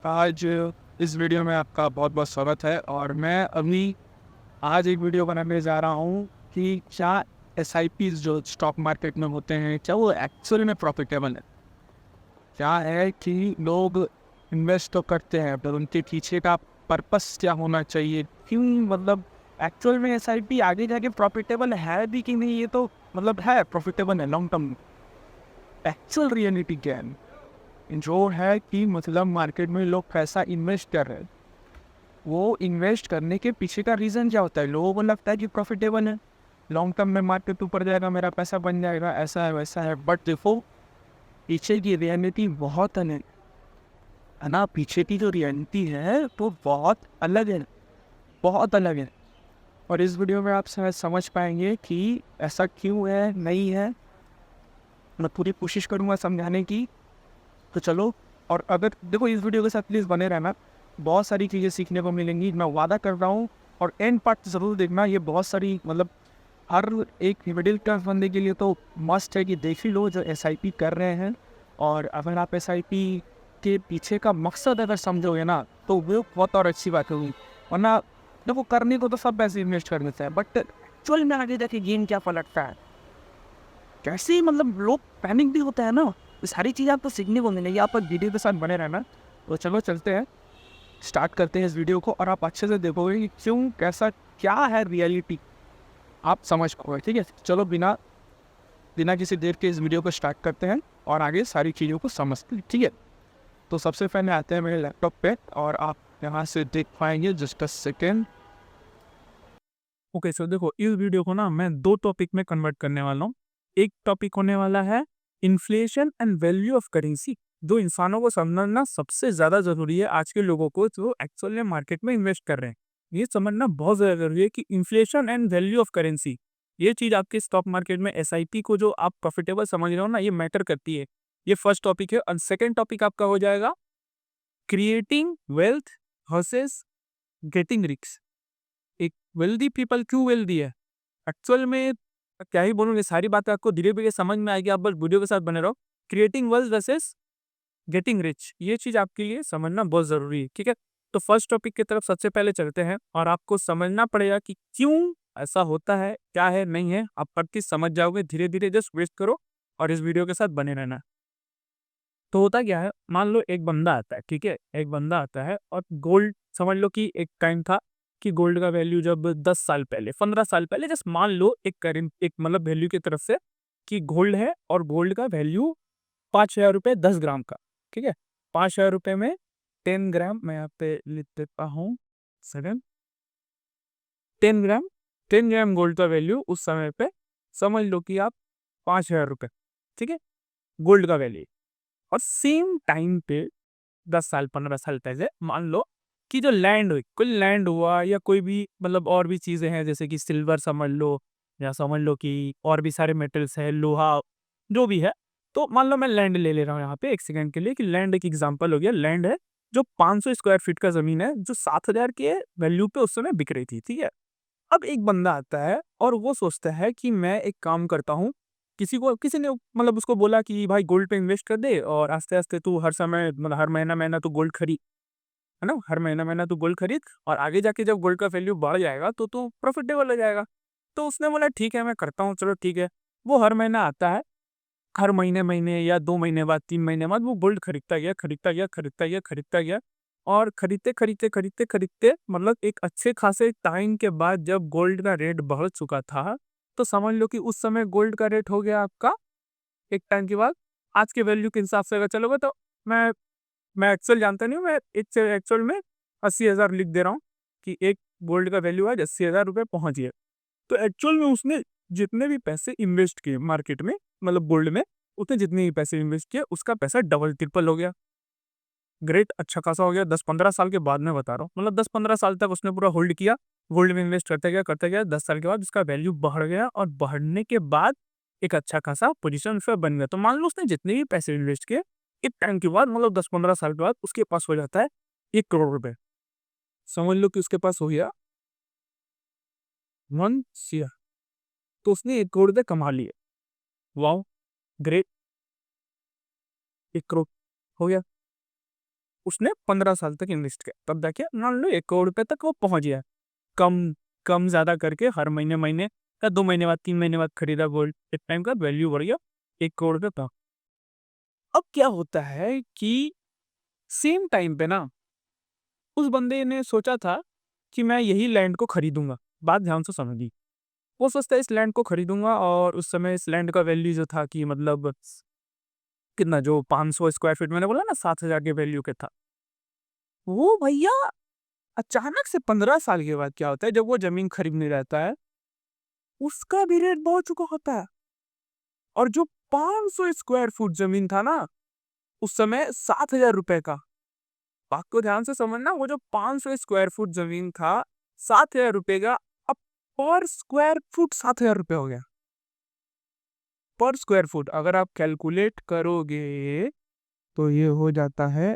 आज इस वीडियो में आपका बहुत बहुत स्वागत है और मैं अभी आज एक वीडियो बनाने जा रहा हूँ कि क्या एस आई पी जो स्टॉक मार्केट में होते हैं क्या वो एक्चुअली में प्रॉफिटेबल है। क्या है कि लोग इन्वेस्ट तो करते हैं पर उनके पीछे का पर्पस क्या होना चाहिए, क्यों मतलब एक्चुअल में एस आई पी आगे जाके प्रॉफिटेबल है भी कि नहीं। ये तो मतलब है प्रॉफिटेबल है लॉन्ग टर्म। एक्चुअल रियलिटी क्या है जो है कि मतलब मार्केट में लोग पैसा इन्वेस्ट कर रहे हैं, वो इन्वेस्ट करने के पीछे का रीज़न क्या होता है। लोगों को लगता है कि प्रॉफिटेबल है, लॉन्ग टर्म में मार्केट ऊपर जाएगा, मेरा पैसा बन जाएगा, ऐसा है वैसा है। बट देखो पीछे की रियलिटी बहुत अलग है ना। पीछे की जो रियलिटी है वो बहुत अलग है, बहुत अलग है। और इस वीडियो में आप समझ पाएंगे कि ऐसा क्यों है नहीं है। मैं पूरी कोशिश करूँगा समझाने की। तो चलो, और अगर देखो इस वीडियो के साथ प्लीज़ बने रहना, बहुत सारी चीज़ें सीखने को मिलेंगी, मैं वादा कर रहा हूँ। और एंड पार्ट ज़रूर देखना, ये बहुत सारी मतलब हर एक मिडिल क्लास बंदे के लिए तो मस्ट है कि देख ही लो जो एसआईपी कर रहे हैं। और अगर आप एसआईपी के पीछे का मकसद अगर समझोगे ना तो वो बहुत और अच्छी बात होगी। वरना देखो करने को तो सब पैसे इन्वेस्ट कर देते हैं, बट एक्चुअल में आगे जाके गेम क्या पलटता है, कैसे मतलब लोग पैनिक भी होता है ना। ये सारी चीज़ें आपको सीखने को मिलेगी, आप वीडियो के साथ बने रहना। तो चलो चलते हैं, स्टार्ट करते हैं इस वीडियो को और आप अच्छे से देखोगे कि क्यों कैसा क्या है रियलिटी, आप समझ पाओगे। ठीक है, चलो बिना बिना किसी देर के इस वीडियो को स्टार्ट करते हैं और आगे सारी चीज़ों को समझते हैं। ठीक है, तो सबसे पहले आते हैं मेरे लैपटॉप पे और आप यहाँ से देख पाएंगे। Just a second. Okay so देखो इस वीडियो को ना मैं दो टॉपिक में कन्वर्ट करने वाला हूँ। एक टॉपिक होने वाला है inflation and value of currency. जो इंसानों को समझना सबसे ज़्यादा ज़रूरी है आज के लोगों को जो एक्चुअल में मार्केट में इन्वेस्ट कर रहे हैं। ये समझना बहुत ज़्यादा ज़रूरी है कि inflation and value of currency ये चीज़ आपके स्टॉक मार्केट में एसआईपी को जो आप प्रॉफिटेबल समझ रहे हो ना ये मैटर करती है। ये फर्स्ट टॉपिक है और सेकेंड टॉपिक आपका हो जाएगा creating wealth versus getting rich. एक वेल्दी पीपल क्यों वेल्दी है एक्चुअल में क्या ही बोलूँ, ये सारी बातें आपको धीरे धीरे समझ में आएगी, आप बस वीडियो के साथ बने रहो। Creating wealth versus getting rich ये चीज़ आपके लिए समझना बहुत ज़रूरी है। ठीक है, तो फर्स्ट टॉपिक की तरफ सबसे पहले चलते हैं और आपको समझना पड़ेगा कि क्यों ऐसा होता है, क्या है नहीं है, आप हर चीज़ समझ जाओगे धीरे धीरे। जस्ट वेट करो और इस वीडियो के साथ बने रहना। तो होता क्या है, मान लो एक बंदा आता है, ठीक है, एक बंदा आता है और गोल्ड, समझ लो कि एक टाइम था कि गोल्ड का वैल्यू जब 10 साल पहले 15 साल पहले, जस्ट मान लो एक करेंट एक मतलब वैल्यू की तरफ से कि गोल्ड है और गोल्ड का वैल्यू 5,000 रुपये 10 ग्राम का। ठीक है, 5,000 रुपये में 10 ग्राम, मैं यहाँ पे लिख देता हूँ सेवन 10 ग्राम, 10 ग्राम गोल्ड का वैल्यू उस समय पे समझ लो कि आप 5,000 रुपये। ठीक है, गोल्ड का वैल्यू। और सेम टाइम पे 10 साल 15 साल पहले मान लो कि जो लैंड हुई, कोई लैंड हुआ या कोई भी मतलब और भी चीज़ें हैं जैसे कि सिल्वर समझ लो या समझ लो कि और भी सारे मेटल्स है, लोहा, जो भी है। तो मान लो मैं लैंड ले रहा हूँ यहाँ पे एक सेकंड के लिए कि लैंड एक एग्जांपल हो गया। लैंड है जो 500 स्क्वायर फीट का ज़मीन है जो 7,000 के वैल्यू पे उस समय बिक रही थी। ठीक है, अब एक बंदा आता है और वो सोचता है कि मैं एक काम करता हूँ, किसी ने मतलब उसको बोला कि भाई गोल्ड पे इन्वेस्ट कर दे और आस्ते-आस्ते तू हर समय मतलब हर महीना-महीना तू गोल्ड खरीद, है ना? हर महीना-महीना तू गोल्ड खरीद और आगे जाके जब गोल्ड का वैल्यू बढ़ जाएगा तो तू प्रॉफिटेबल हो जाएगा। तो उसने बोला ठीक है मैं करता हूँ, चलो ठीक है। वो हर महीना आता है, हर महीने-महीने या 2 महीने बाद, 3 महीने बाद वो गोल्ड खरीदता गया, खरीदता गया, खरीदता गया, खरीदता गया और खरीदते-खरीदते मतलब एक अच्छे खासे टाइम के बाद जब गोल्ड का रेट बढ़ चुका था, तो समझ लो कि उस समय गोल्ड का रेट हो गया आपका एक टाइम के बाद आज के वैल्यू के हिसाब से अगर चलोगे तो मैं मैं एक्चुअल जानता नहीं हूँ, मैं एक्चुअल में 80,000 लिख दे रहा हूँ कि एक गोल्ड का वैल्यू आज 80,000 रुपये पहुँच गया। तो एक्चुअल में उसने जितने भी पैसे इन्वेस्ट किए मार्केट में मतलब गोल्ड में, उसने जितने भी पैसे इन्वेस्ट किए उसका पैसा डबल ट्रिपल हो गया। ग्रेट, अच्छा खासा हो गया 10-15 साल के बाद मैं बता रहा हूँ। मतलब 10-15 साल तक उसने पूरा होल्ड किया, गोल्ड में इन्वेस्ट करते गया, 10 साल के बाद उसका वैल्यू बढ़ गया और बढ़ने के बाद एक अच्छा खासा पोजीशन उसका बन गया। तो मान लो उसने जितने भी पैसे इन्वेस्ट किए, एक टाइम के बाद मतलब 10-15 साल के बाद उसके पास हो जाता है 1 करोड़ रुपए। समझ लो कि उसके पास हो गया 1 सीआर। तो उसने 1 करोड़ रुपए कमा लिए। वाओ! ग्रेट, 1 करोड़ हो गया। उसने 15 साल तक इन्वेस्ट किया, तब जाके मान लो 1 करोड़ रुपए तक वो पहुंच गया। कम कम ज़्यादा करके हर महीने या 2 महीने बाद 3 महीने बाद खरीदा गोल्ड, एक टाइम का वैल्यू बढ़ गया 1 करोड़ रुपए था। अब क्या होता है कि सेम टाइम पे ना उस बंदे ने सोचा था कि मैं यही लैंड को खरीदूंगा। बात ध्यान से समझिए, वो सोचता है इस लैंड को खरीदूंगा, और उस समय इस लैंड का वैल्यू जो था कि मतलब कितना, जो 500 स्क्वायर फीट मैंने बोला ना 7,000 के वैल्यू के था, वो भैया अचानक से 15 साल के बाद क्या होता है, जब वो जमीन खरीदने जाता है उसका भी रेट बढ़ चुका होता है, और जो 500 स्क्वायर फुट जमीन था ना उस समय 7,000 रुपए का। बात को ध्यान से समझना, वो जो 500 स्क्वायर फुट जमीन था 7,000 रुपए का, अब पर स्क्वायर फुट 7,000 रुपए हो गया। पर स्क्वायर फुट अगर आप कैलकुलेट करोगे तो ये हो जाता है,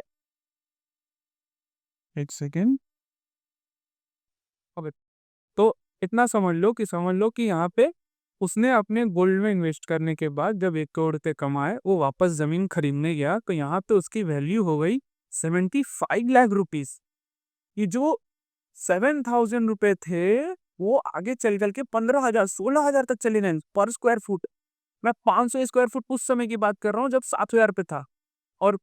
एक सेकेंड, तो इतना समझ लो कि यहाँ पे उसने अपने गोल्ड में इन्वेस्ट करने के बाद जब 1 करोड़ रुपए कमाए, वो वापस जमीन खरीदने गया तो यहाँ पे उसकी वैल्यू हो गई 75 लाख रुपीस। ये जो 7,000 रुपए थे वो आगे चल के 15,000 16,000 तक चले गए पर स्क्वायर फुट। मैं 500 स्क्वायर फुट उस समय की बात कर रहा हूँ जब 7,000 रुपए था। और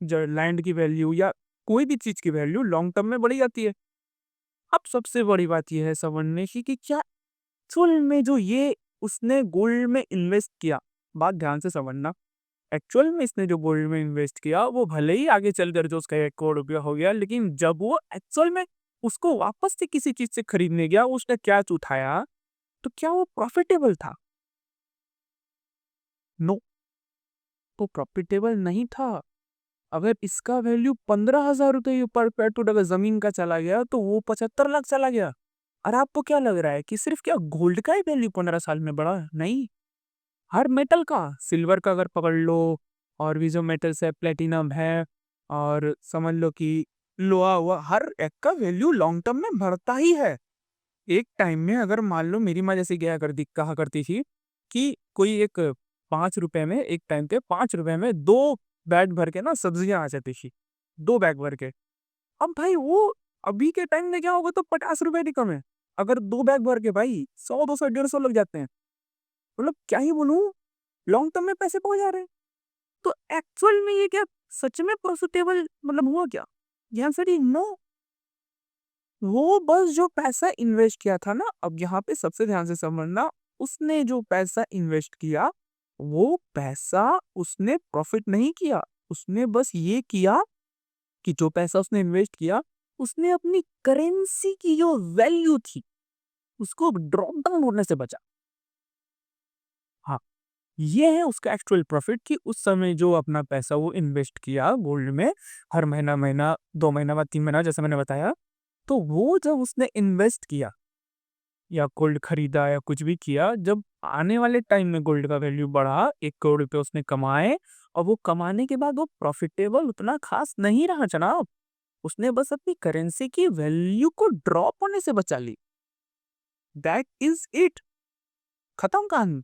जो लैंड की वैल्यू या कोई भी चीज की वैल्यू लॉन्ग टर्म में बढ़ी जाती है। अब सबसे बड़ी बात यह है समझने की कि क्या एक्चुअल में जो ये उसने गोल्ड में इन्वेस्ट किया, बात ध्यान से समझना, एक्चुअल में इसने जो गोल्ड में इन्वेस्ट किया वो भले ही आगे चलकर जो उसका 1 करोड़ रुपया हो गया, लेकिन जब वो एक्चुअल में उसको वापस से किसी चीज से खरीदने गया उसने कैश उठाया, तो क्या वो प्रॉफिटेबल था? नो, तो प्रॉफिटेबल नहीं था। अगर इसका वैल्यू 15,000 रुपये पर स्क्वायर फुट अगर जमीन का चला गया तो वो 75 लाख चला गया। और आपको क्या लग रहा है कि सिर्फ क्या गोल्ड का ही वैल्यू 15 साल में बढ़ा? नहीं, हर मेटल का, सिल्वर का अगर पकड़ लो, और भी जो मेटल्स है, प्लेटिनम है, और समझ लो कि लोहा हुआ, हर एक का वैल्यू लॉन्ग टर्म में बढ़ता ही है। एक टाइम में अगर मान लो मेरी माँ जैसे कहा करती थी कि कोई एक 5 रुपए में, एक टाइम पे 5 रुपए में 2 बैग भर के ना सब्जियां आ जाती थी, 2 बैग भर के। अब भाई वो अभी के टाइम में क्या होगा, तो 50 रुपए की कम है। अगर 2 बैग भर के भाई 100 200 150 लग जाते हैं, मतलब क्या ही बोलूं, लॉन्ग टर्म में पैसे पहुंच जा रहे हैं। तो एक्चुअल में ये क्या सच में प्रॉफिटेबल मतलब हुआ क्या? ये आंसर ही नो। वो बस जो पैसा इन्वेस्ट किया था ना, अब यहाँ पे सबसे ध्यान से समझना, उसने जो पैसा इन्वेस्ट किया वो पैसा उसने प्रॉफिट नहीं किया। उसने बस ये किया कि जो पैसा उसने इन्वेस्ट किया उसने अपनी करेंसी की जो वैल्यू थी उसको ड्रॉप डाउन होने से बचा। हाँ, ये है उसका एक्चुअल प्रॉफिट कि उस समय जो अपना पैसा वो इन्वेस्ट किया गोल्ड में, हर महीना 2 महीना बाद 3 महीना जैसे मैंने बताया, तो वो जब उसने इन्वेस्ट किया या गोल्ड खरीदा या कुछ भी किया, जब आने वाले टाइम में गोल्ड का वैल्यू बढ़ा, 1 करोड़ रुपए उसने कमाए, और वो कमाने के बाद वो प्रॉफिटेबल उतना खास नहीं रहा जनाब। उसने बस अपनी करेंसी की वैल्यू को ड्रॉप होने से बचा ली। दैट इज इट, खत्म कहानी।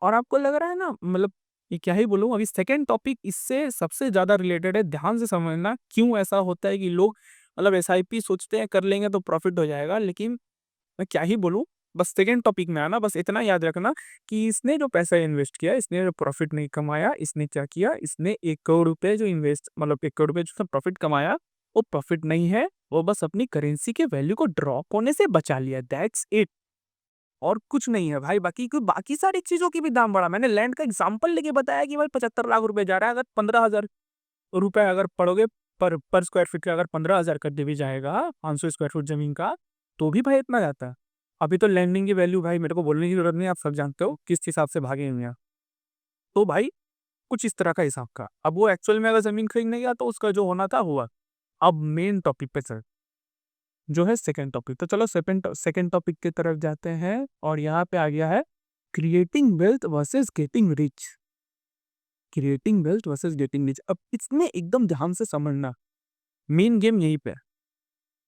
और आपको लग रहा है ना, मतलब ये क्या ही बोलूं, अभी सेकेंड टॉपिक इससे सबसे ज्यादा रिलेटेड है, ध्यान से समझना क्यों ऐसा होता है कि लोग मतलब एसआईपी सोचते हैं कर लेंगे तो प्रॉफिट हो जाएगा, लेकिन मैं क्या ही बोलूं, बस सेकेंड टॉपिक में आना, बस इतना याद रखना कि इसने जो पैसा इन्वेस्ट किया, इसने जो प्रॉफिट नहीं कमाया, इसने क्या किया, इसने 1 करोड़ रुपए जो इन्वेस्ट मतलब 1 करोड़ रुपए जो प्रॉफिट कमाया वो प्रॉफिट नहीं है, वो बस अपनी करेंसी के वैल्यू को ड्रॉप होने से बचा लिया। दैट्स इट, और कुछ नहीं है भाई। बाकी सारी चीजों की भी दाम बढ़ा, मैंने लैंड का एग्जांपल लेके बताया कि भाई 75 लाख रुपए जा रहा है, अगर 15,000 रुपए अगर पड़ोगे पर स्क्वायर फीट का, अगर 15,000 कर दे भी जाएगा 500 स्क्वायर फीट जमीन का, तो भी भाई इतना जाता है। अभी तो लैंडिंग की वैल्यू भाई मेरे को बोलने की जरूरत नहीं, आप सब जानते हो किस हिसाब से भागे हुए हैं। तो भाई कुछ इस तरह का हिसाब का, अब वो एक्चुअल में अगर जमीन खरीदने गया तो उसका जो होना था हुआ। अब मेन टॉपिक पे सर जो है सेकंड टॉपिक, तो चलो सेकंड टॉपिक की तरफ जाते हैं, और यहाँ पे आ गया है creating wealth versus getting rich. Creating wealth versus getting rich, अब इसमें एकदम ध्यान से समझना, मेन गेम यहीं पे है।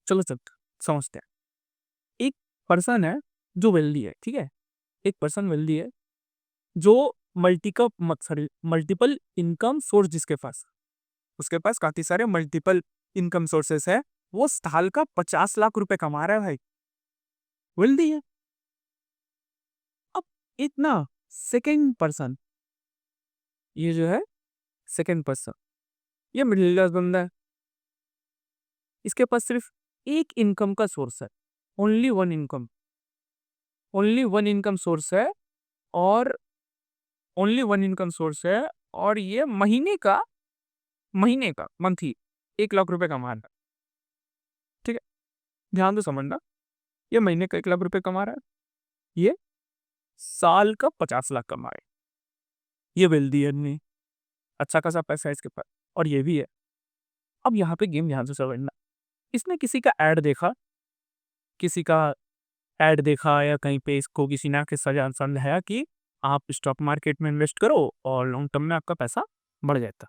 चलो समझते हैं। एक पर्सन है जो वेल्दी है, ठीक है, एक पर्सन वेल्दी है जो मल्टीपल इनकम सोर्स जिसके पास, उसके पास काफी सारे मल्टीपल इनकम सोर्सेस है, वो साल का 50 लाख रुपए कमा रहा है भाई, वेल्दी है। अब इतना सेकेंड पर्सन, ये जो है सेकेंड पर्सन, ये मिडिल क्लास बंदा है, इसके पास सिर्फ एक इनकम का सोर्स है, only one income, only one income source है, और ओनली वन इनकम सोर्स है, और ये महीने का मंथली 1 लाख रुपए कमा रहा है। ठीक है, ध्यान से समझना, ये महीने का 1 लाख रुपए कमा रहा है, ये साल का 50 लाख कमा रहा है, ये वेल्दी है, नहीं अच्छा खासा पैसा है इसके पास, और ये भी है। अब यहाँ पे गेम ध्यान से समझना, इसने किसी का ऐड देखा या कहीं पे इसको किसी ने आके समझाया कि आप स्टॉक मार्केट में इन्वेस्ट करो और लॉन्ग टर्म में आपका पैसा बढ़ जाता।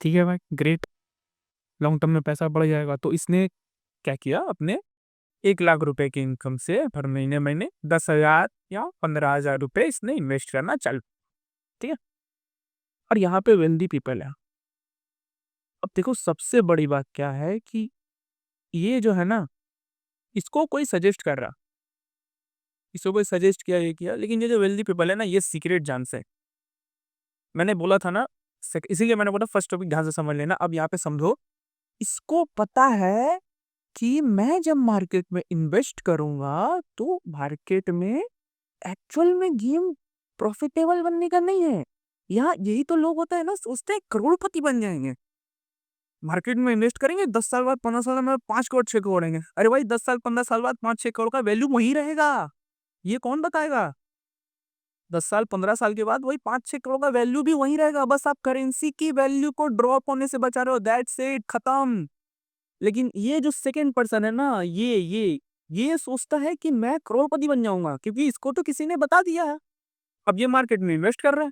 ठीक है भाई, ग्रेट, लॉन्ग टर्म में पैसा बढ़ जाएगा। तो इसने क्या किया, अपने 1 लाख रुपए की इनकम से हर महीने महीने 10,000 या 15,000 रुपए इसने इन्वेस्ट करना चालू। ठीक है, और यहाँ पे वेल्दी पीपल है। अब देखो सबसे बड़ी बात क्या है कि ये जो है ना, इसको कोई सजेस्ट कर रहा, इसको कोई सजेस्ट किया, ये किया, लेकिन ये जो वेल्दी पीपल है ना, ये सीक्रेट जानते हैं। मैंने बोला था ना, इसीलिए मैंने बोला फर्स्ट टॉपिक ध्यान से समझ लेना। अब यहाँ पे समझो, इसको पता है कि मैं जब मार्केट में इन्वेस्ट करूंगा तो मार्केट में एक्चुअल में गेम प्रॉफिटेबल बनने का नहीं है। यहाँ यही तो लोग होता है ना, सोचते हैं करोड़पति बन जाएंगे, मार्केट में इन्वेस्ट करेंगे, 10 साल बाद 15 साल में 5 करोड़ 6 करोड़ होंगे। अरे भाई 10 साल 15 साल बाद 5-6 करोड़ का वैल्यू वही रहेगा, ये कौन बताएगा? 10 साल 15 साल के बाद वही 5-6 करोड़ का वैल्यू भी वही रहेगा, बस आप करेंसी की वैल्यू को ड्रॉप होने से बचा रहे हो, दैट्स इट, खत्म। लेकिन ये जो सेकंड पर्सन है ना, ये सोचता है कि मैं करोड़पति बन जाऊंगा, क्योंकि इसको तो किसी ने बता दिया है। अब ये मार्केट में इन्वेस्ट कर रहा है,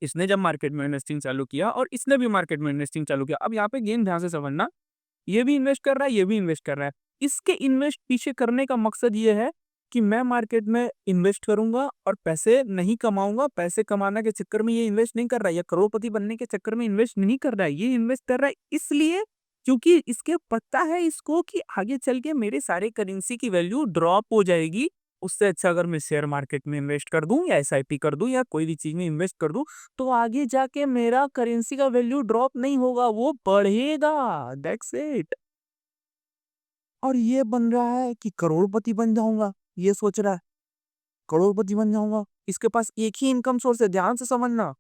इसने जब मार्केट में इन्वेस्टिंग चालू किया और इसने भी मार्केट में इन्वेस्टिंग चालू किया। अब यहाँ पे गेम ध्यान से समझना, ये भी इन्वेस्ट कर रहा है, ये भी इन्वेस्ट कर रहा है। इसके इन्वेस्ट पीछे करने का मकसद ये है कि मैं मार्केट में इन्वेस्ट करूंगा और पैसे नहीं कमाऊंगा। पैसे कमाने के चक्कर में ये इन्वेस्ट नहीं कर रहा है, या करोड़पति बनने के चक्कर में इन्वेस्ट नहीं कर रहा है, ये इन्वेस्ट कर रहा है इसलिए क्योंकि इसके पता है इसको कि आगे चल के मेरे सारे करेंसी की वैल्यू ड्रॉप हो जाएगी। उससे अच्छा अगर मैं शेयर मार्केट में इन्वेस्ट कर दूं या एसआईपी कर दूं या कोई भी चीज में इन्वेस्ट कर दूं, तो आगे जाके मेरा करेंसी का वैल्यू ड्रॉप नहीं होगा, वो बढ़ेगा, दैट्स इट। और ये बन रहा है कि करोड़पति बन जाऊंगा, ये सोच रहा है करोड़पति बन जाऊंगा। इसके पास एक ही इनकम सोर्स है, ध्यान से समझना,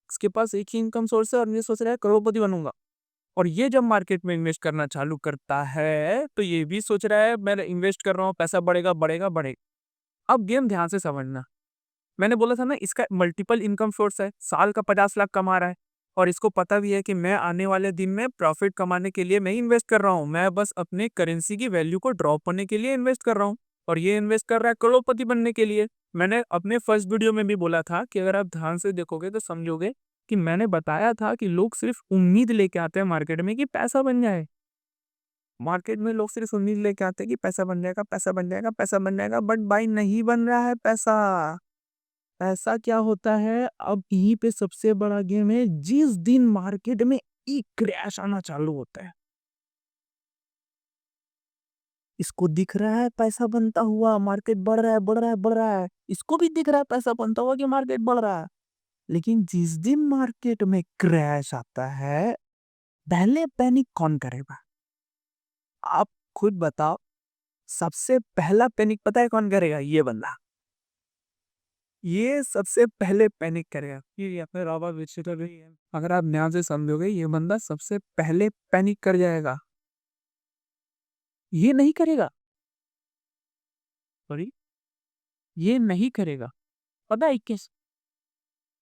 इसके पास एक ही इनकम सोर्स है और ये सोच रहा है करोड़पति बनूंगा। और ये जब मार्केट में इन्वेस्ट करना चालू करता है तो ये भी सोच रहा है मैं इन्वेस्ट कर रहा हूँ, पैसा बढ़ेगा बढ़ेगा बढ़ेगा। अब गेम ध्यान से समझना, मैंने बोला था ना इसका मल्टीपल इनकम सोर्स है, साल का 50 लाख कमा रहा है, और इसको पता भी है कि मैं आने वाले दिन में प्रॉफिट कमाने के लिए नहीं इन्वेस्ट कर रहा हूँ, मैं बस अपने करेंसी की वैल्यू को ड्रॉप होने के लिए इन्वेस्ट कर रहा हूँ। और ये इन्वेस्ट कर रहा है करोड़पति बनने के लिए। मैंने अपने फर्स्ट वीडियो में भी बोला था कि अगर आप ध्यान से देखोगे तो समझोगे कि मैंने बताया था कि लोग सिर्फ उम्मीद लेके आते हैं मार्केट में कि पैसा बन जाए। मार्केट में लोग सिर्फ उम्मीद लेके आते हैं कि पैसा बन जाएगा, पैसा बन जाएगा, पैसा बन जाएगा, बट भाई नहीं बन रहा है पैसा। ऐसा क्या होता है, अब यहीं पे सबसे बड़ा गेम है, जिस दिन मार्केट में एक क्रैश आना चालू होता है, इसको दिख रहा है पैसा बनता हुआ, मार्केट बढ़ रहा है बढ़ रहा है बढ़ रहा है, इसको भी दिख रहा है पैसा बनता हुआ कि मार्केट बढ़ रहा है। लेकिन जिस दिन मार्केट में क्रैश आता है, पहले पैनिक कौन करेगा? आप खुद बताओ, सबसे पहला पैनिक पता है कौन करेगा? ये बंदा, ये सबसे पहले पैनिक करेगा। ये या फिर रावा विजिटर ही है, अगर आप ध्यान से समझोगे ये बंदा सबसे पहले पैनिक कर जाएगा, ये नहीं करेगा, सॉरी, ये नहीं करेगा। पता है किस?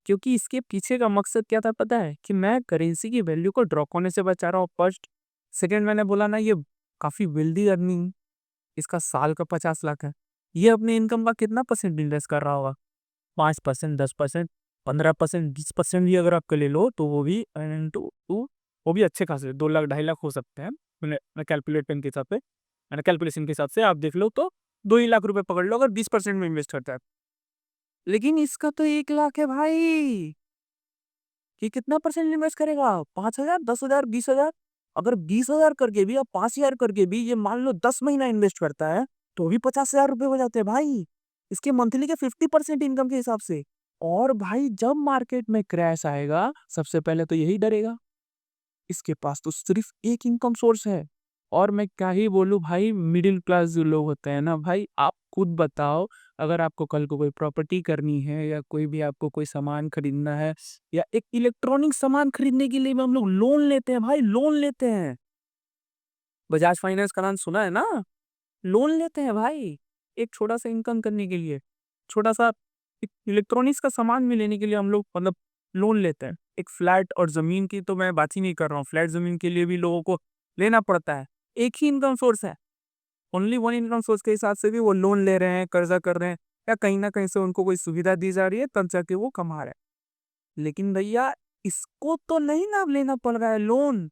क्योंकि इसके पीछे का मकसद क्या था पता है, कि मैं करेंसी की वैल्यू को ड्रॉप होने से बचा रहा हूँ, फर्स्ट। सेकंड, मैंने बोला ना ये काफी वेल्दी अर्निंग, इसका साल का 50 लाख है, ये अपने इनकम का कितना परसेंट इन्वेस्ट कर रहा होगा? 5%, 10%, 15%, 20% भी अगर आपके ले लो तो वो भी वो भी अच्छे खासे 2 लाख 2.5 लाख हो सकते हैं। मैंने कैलकुलेशन के हिसाब से, मैंने कैलकुलेशन के हिसाब से आप देख लो तो 2 ही लाख रुपए पकड़ लो अगर 20% में इन्वेस्ट करता है। लेकिन इसका तो 1 लाख है भाई, कि कितना परसेंट इन्वेस्ट करेगा? 5,000, 10,000, 20,000? अगर 20,000 करके भी या 5,000 करके भी ये मान लो 10 महीना इन्वेस्ट करता है, तो भी 50,000 रुपए हो जाते हैं भाई। इसके मंथली के 50% इनकम के हिसाब से। और भाई जब मार्केट में क्रैश आएगा, सबसे पहले तो यही डरेगा। इसके पास तो सिर्फ एक इनकम सोर्स है। और मैं क्या ही बोलूँ भाई, मिडिल क्लास जो लोग होते हैं ना भाई, आप खुद बताओ, अगर आपको कल को कोई प्रॉपर्टी करनी है या कोई भी आपको कोई सामान खरीदना है या एक इलेक्ट्रॉनिक सामान खरीदने के लिए भी हम लोग लोन लेते हैं भाई, लोन लेते हैं। बजाज फाइनेंस का नाम सुना है ना? लोन लेते हैं भाई, एक छोटा-सा इनकम करने के लिए। छोटा-सा एक इलेक्ट्रॉनिक्स का सामान भी लेने के लिए हम लोग मतलब लोन लेते हैं। एक फ्लैट और ज़मीन की तो मैं बात ही नहीं कर रहा हूँ, फ्लैट ज़मीन के लिए भी लोगों को लेना पड़ता है। एक ही इनकम सोर्स है, ओनली वन इनकम सोर्स के हिसाब से भी वो लोन ले रहे हैं, कर्ज़ा कर रहे हैं या कहीं न कहीं से उनको कोई सुविधा दी जा रही है, तब जाके वो कमा रहे हैं। लेकिन भैया इसको तो नहीं ना लेना पड़ रहा है लोन।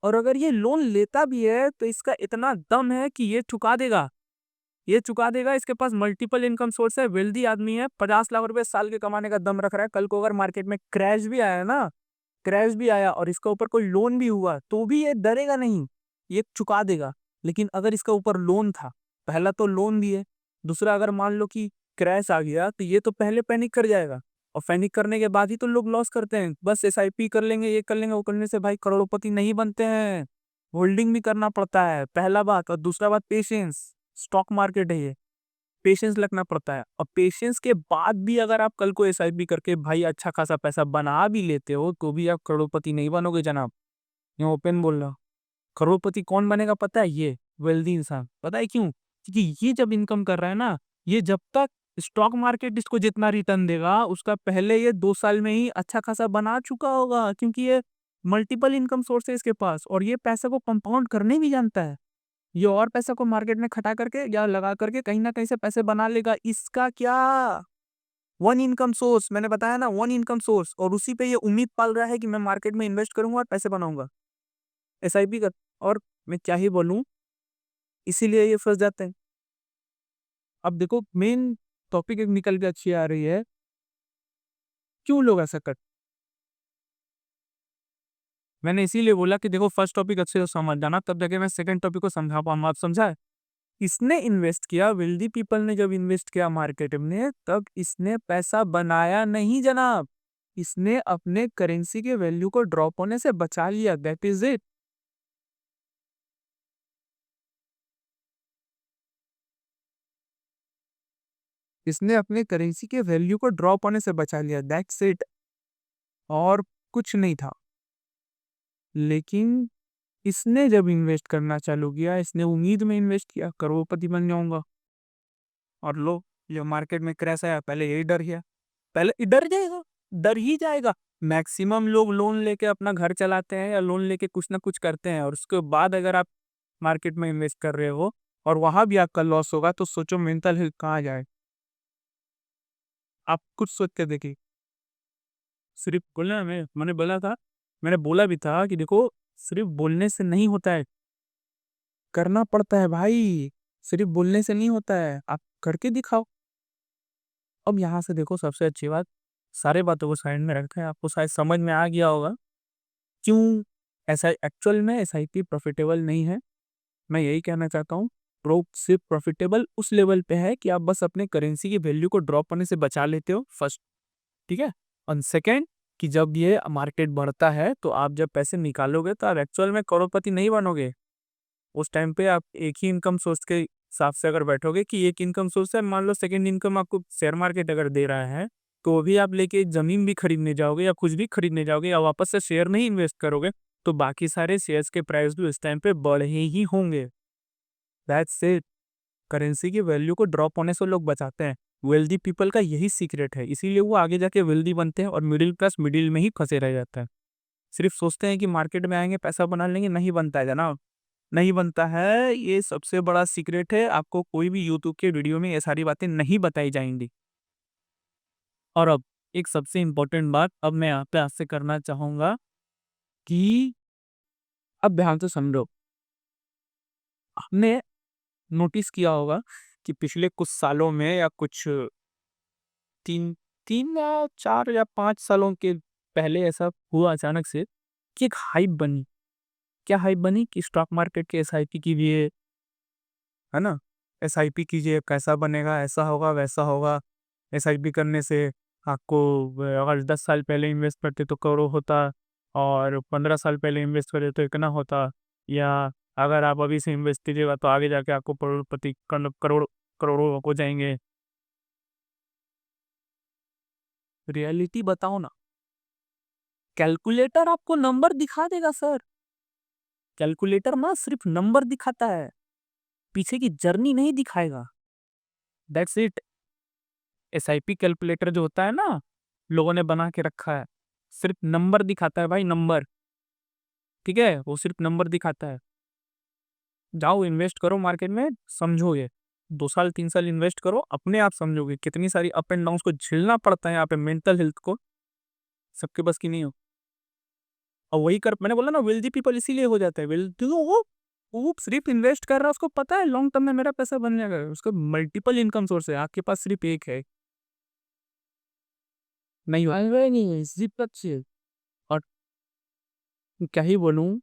और अगर ये लोन लेता भी है, तो इसका इतना दम है कि ये चुका देगा, इसके पास मल्टीपल इनकम सोर्स है, वेल्दी आदमी है, 50 लाख रुपए साल के कमाने का दम रख रहा है। कल को अगर मार्केट में क्रैश भी आया ना, क्रैश भी आया और इसके ऊपर कोई लोन भी हुआ, तो भी ये डरेगा नहीं, ये चुका देगा। लेकिन अगर इसके ऊपर लोन था, पहला तो लोन भी है, दूसरा अगर मान लो कि क्रैश आ गया, तो ये तो पहले पैनिक कर जाएगा और पैनिक करने के बाद ही तो लोग लॉस करते हैं। बस एसआईपी कर लेंगे, ये कर लेंगे, वो करने से भाई करोड़पति नहीं बनते हैं। होल्डिंग भी करना पड़ता है, पहला बात। और दूसरा बात पेशेंस, स्टॉक मार्केट है ये, पेशेंस रखना पड़ता है। और पेशेंस के बाद भी अगर आप कल को एसआईपी करके भाई अच्छा खासा पैसा बना भी लेते हो, तो भी आप करोड़पति नहीं बनोगे जनाब। मैं ओपन बोल रहा हूँ। करोड़पति कौन बनेगा पता है? ये वेल्दी इंसान। पता है क्यों? क्योंकि ये जब इनकम कर रहा है ना, ये जब तक स्टॉक मार्केट इसको जितना रिटर्न देगा, उसका पहले ये 2 साल में ही अच्छा खासा बना चुका होगा, क्योंकि ये मल्टीपल इनकम सोर्स है इसके पास और ये पैसे को कंपाउंड करने भी जानता है। ये और पैसे को मार्केट में खटा करके या लगा करके कहीं न कहीं से पैसे बना लेगा। इसका क्या? वन इनकम सोर्स, मैंने बताया ना, वन इनकम सोर्स, और उसी पे ये उम्मीद पाल रहा है कि मैं मार्केट में इन्वेस्ट करूँगा और पैसे बनाऊँगा। एसआईपी कर, और मैं क्या ही बोलूँ, इसीलिए ये फँस जाते हैं। अब देखो मेन टॉपिक एक निकल के अच्छी आ रही है, क्यों लोग ऐसा करते हैं? मैंने इसीलिए बोला कि देखो फर्स्ट टॉपिक अच्छे से समझ जाना, तब जाके मैं सेकंड टॉपिक को समझा पाऊँगा। आप समझा? इसने इन्वेस्ट किया, वेल्दी पीपल ने जब इन्वेस्ट किया मार्केट में, तब इसने पैसा बनाया नहीं जनाब। इसने अपने करेंसी के वैल्यू को ड्रॉप होने से बचा लिया, दैट इज़ इट। इसने अपने करेंसी के वैल्यू को ड्रॉप होने से बचा लिया, दैट्स इट, और कुछ नहीं था। लेकिन इसने जब इन्वेस्ट करना चालू किया, इसने उम्मीद में इन्वेस्ट किया, करोड़पति बन जाऊँगा। और लो, ये मार्केट में क्रैश आया, पहले यही डर गया। पहले डर जाएगा, डर ही जाएगा। मैक्सिमम लोग लोन लेके अपना घर चलाते हैं या लोन लेके कुछ ना कुछ करते हैं, और उसके बाद अगर आप मार्केट में इन्वेस्ट कर रहे हो और वहाँ भी आपका लॉस होगा, तो सोचो मेंटल हेल्थ कहाँ जाए। आप कुछ सोच के देखिए। सिर्फ बोलना, मैंने बोला भी था कि देखो, सिर्फ बोलने से नहीं होता है, करना पड़ता है भाई। सिर्फ बोलने से नहीं होता है, आप करके दिखाओ। अब यहाँ से देखो, सबसे अच्छी बात, सारे बातों को साइड में रखें, आपको शायद समझ में आ गया होगा क्यों ऐसा एक्चुअल में एसआईपी प्रॉफिटेबल नहीं है। मैं यही कहना चाहता हूँ, प्रो सिर्फ प्रॉफिटेबल उस लेवल पे है कि आप बस अपने करेंसी की वैल्यू को ड्रॉप होने से बचा लेते हो, फर्स्ट, ठीक है? और सेकंड, कि जब ये मार्केट बढ़ता है, तो आप जब पैसे निकालोगे, तो आप एक्चुअल में करोड़पति नहीं बनोगे। उस टाइम पे आप एक ही इनकम सोर्स के हिसाब से अगर बैठोगे कि एक इनकम सोर्स है, मान लो सेकंड इनकम आपको शेयर मार्केट अगर दे रहा है, तो वो भी आप लेके ज़मीन भी खरीदने जाओगे या कुछ भी खरीदने जाओगे या वापस से शेयर नहीं इन्वेस्ट करोगे, तो बाकी सारे शेयर्स के प्राइस भी उस टाइम पे बढ़े ही होंगे। That's it. करेंसी की वैल्यू को ड्रॉप होने से लोग बचाते हैं। वेल्दी पीपल का यही सीक्रेट है, इसीलिए वो आगे जाके वेल्दी बनते हैं और मिडिल क्लास मिडिल में ही फँसे रह जाते हैं। सिर्फ सोचते हैं कि मार्केट में आएँगे, पैसा बना लेंगे, नहीं बनता है जनाब। नहीं बनता है, ये सबसे बड़ा सीक्रेट है, आपको कोई भी यूट्यूब के वीडियो में ये सारी बातें नहीं बताई जाएँगी। और अब एक सबसे इम्पोर्टेंट बात अब मैं यहाँ पे आपसे करना चाहूँगा कि अब ध्यान से समझो। आपने नोटिस किया होगा कि पिछले कुछ सालों में या कुछ 3 3 या 4 या 5 सालों के पहले ऐसा हुआ अचानक से कि एक हाइप बनी। क्या हाइप बनी कि स्टॉक मार्केट के एसआईपी कीजिए, है ना? एसआईपी कीजिए, कैसा बनेगा, ऐसा होगा, वैसा होगा। एसआईपी करने से आपको अगर 10 साल पहले इन्वेस्ट करते तो करोड़ों होता और 15 साल पहले इन्वेस्ट करे तो इतना होता, या अगर आप अभी से इन्वेस्ट कीजिएगा तो आगे जाके आपको करोड़पति करोड़ों हो जाएँगे। रियलिटी बताओ ना, कैलकुलेटर आपको नंबर दिखा देगा सर। कैलकुलेटर ना सिर्फ नंबर दिखाता है, पीछे की जर्नी नहीं दिखाएगा। That's it. एसआईपी कैलकुलेटर जो होता है ना, लोगों ने बना के रखा है, सिर्फ नंबर दिखाता है भाई, नंबर। ठीक है? वो सिर्फ नंबर दिखाता है। जाओ इन्वेस्ट करो मार्केट में, समझो ये। 2 साल 3 साल इन्वेस्ट करो, अपने आप समझोगे कितनी सारी अप एंड डाउन्स को झेलना पड़ता है यहाँ पे, मेंटल हेल्थ को, सबके बस की नहीं हो। और वही कर मैंने बोला ना, वेल्दी पीपल इसीलिए हो जाते हैं वेल्दी। वो सिर्फ इन्वेस्ट कर रहा है, उसको पता है लॉन्ग टर्म में मेरा पैसा बन जाएगा। उसका मल्टीपल इनकम सोर्स है, आपके पास सिर्फ एक है। नहीं नहीं है इस दिक्कत से। और क्या ही बोलूं,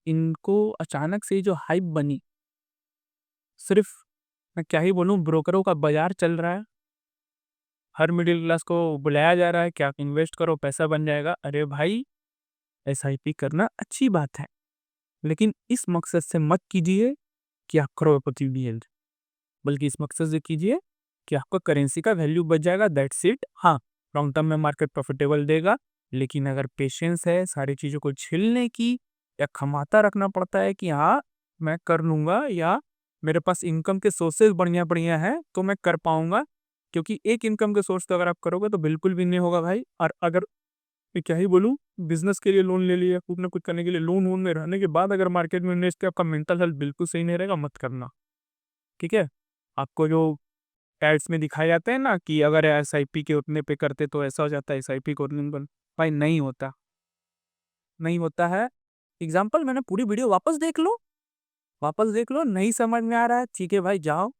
इनको अचानक से जो हाइप बनी, सिर्फ मैं क्या ही बोलूं, ब्रोकरों का बाजार चल रहा है। हर मिडिल क्लास को बुलाया जा रहा है कि आप इन्वेस्ट करो, पैसा बन जाएगा। अरे भाई, एसआईपी करना अच्छी बात है, लेकिन इस मकसद से मत कीजिए कि आप करोड़पति बनिए, बल्कि इस मकसद से कीजिए कि आपका करेंसी का वैल्यू बच जाएगा, दैट्स इट। हाँ, लॉन्ग टर्म में मार्केट प्रॉफिटेबल देगा, लेकिन अगर पेशेंस है सारी चीज़ों को झेलने की, या क्षमता रखना पड़ता है कि हाँ, मैं कर लूँगा, या मेरे पास इनकम के सोर्सेज़ बढ़िया-बढ़िया हैं, तो मैं कर पाऊँगा। क्योंकि एक इनकम के सोर्स से अगर आप करोगे तो बिल्कुल भी नहीं होगा भाई। और अगर मैं क्या ही बोलूँ, बिज़नेस के लिए लोन ले लिया, कुछ ना कुछ करने के लिए लोन वोन में रहने के बाद अगर मार्केट में इन्वेस्ट किया, आपका मेंटल हेल्थ बिल्कुल सही नहीं रहेगा, मत करना। ठीक है? आपको जो एड्स में दिखाए जाते हैं ना कि अगर एसआईपी के उतने पे करते तो ऐसा हो जाता है, एसआईपी को उतने पर, भाई नहीं होता, नहीं होता है। एग्ज़ाम्पल मैंने पूरी वीडियो वापस देख लो, नहीं समझ में आ रहा है, ठीक है भाई, जाओ,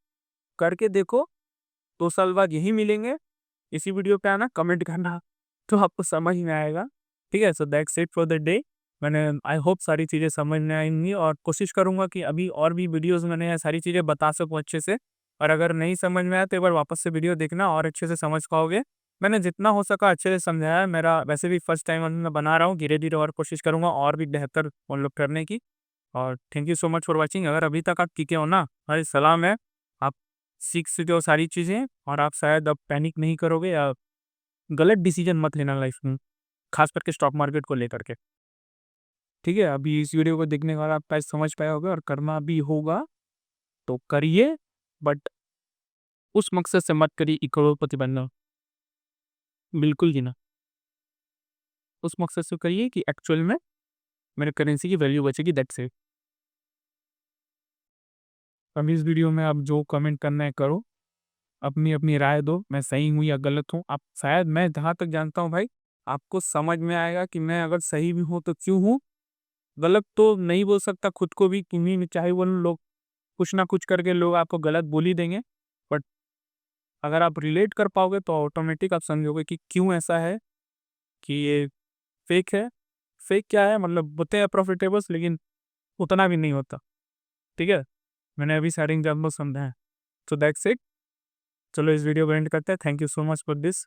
करके देखो, 2 साल बाद यहीं मिलेंगे, इसी वीडियो पे आना, कमेंट करना, तो आपको समझ में आएगा। ठीक है? So that's it for the day. मैंने आई होप सारी चीज़ें समझ में आएँगी, और कोशिश करूँगा कि अभी और भी वीडियोज़ मैंने ये सारी चीज़ें बता सकूँ अच्छे से। और अगर नहीं समझ में आया तो एक बार वापस से वीडियो देखना और अच्छे से समझ पाओगे। मैंने जितना हो सका अच्छे से समझाया है, मेरा वैसे भी फर्स्ट टाइम अभी मैं बना रहा हूँ, धीरे-धीरे और कोशिश करूँगा और भी बेहतर मतलब करने की। और thank you so much for watching. अगर अभी तक आप टिके हो ना, भाई सलाम है। आप सीख चुके हो सारी चीज़ें, और आप शायद अब पैनिक नहीं करोगे, या गलत डिसीजन मत लेना लाइफ में, खास करके स्टॉक मार्केट को लेकर के। ठीक है? अभी इस वीडियो को देखने के बाद आप शायद समझ पाए होगे, और करना भी होगा तो करिए, बट उस मकसद से मत करिए कि करोड़पति बनना, बिल्कुल भी ना। उस मकसद से करिए कि एक्चुअल में मेरे करेंसी की वैल्यू बचेगी, दैट्स इट। अभी इस वीडियो में आप जो कमेंट करना है करो, अपनी राय दो, मैं सही हूँ या गलत हूँ। आप शायद, मैं जहाँ तक जानता हूँ भाई, आपको समझ में आएगा कि मैं अगर सही भी हूँ तो क्यों हूँ, गलत तो नहीं बोल सकता खुद को भी, क्योंकि चाहे वो लोग कुछ ना कुछ करके लोग आपको गलत बोल ही देंगे। बट अगर आप रिलेट कर पाओगे तो ऑटोमेटिक आप समझोगे कि क्यों ऐसा है, कि ये फेक है। फेक क्या है, मतलब होते हैं प्रॉफिटेबल्स, लेकिन उतना भी नहीं होता। ठीक है? मैंने अभी सारे एग्जाम्पल समझा है। So that's it. चलो इस वीडियो को एंड करते हैं। Thank you so much for this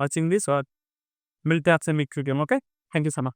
watching this, और मिलते हैं आपसे नेक्स्ट वीडियो में। Okay, thank you so much.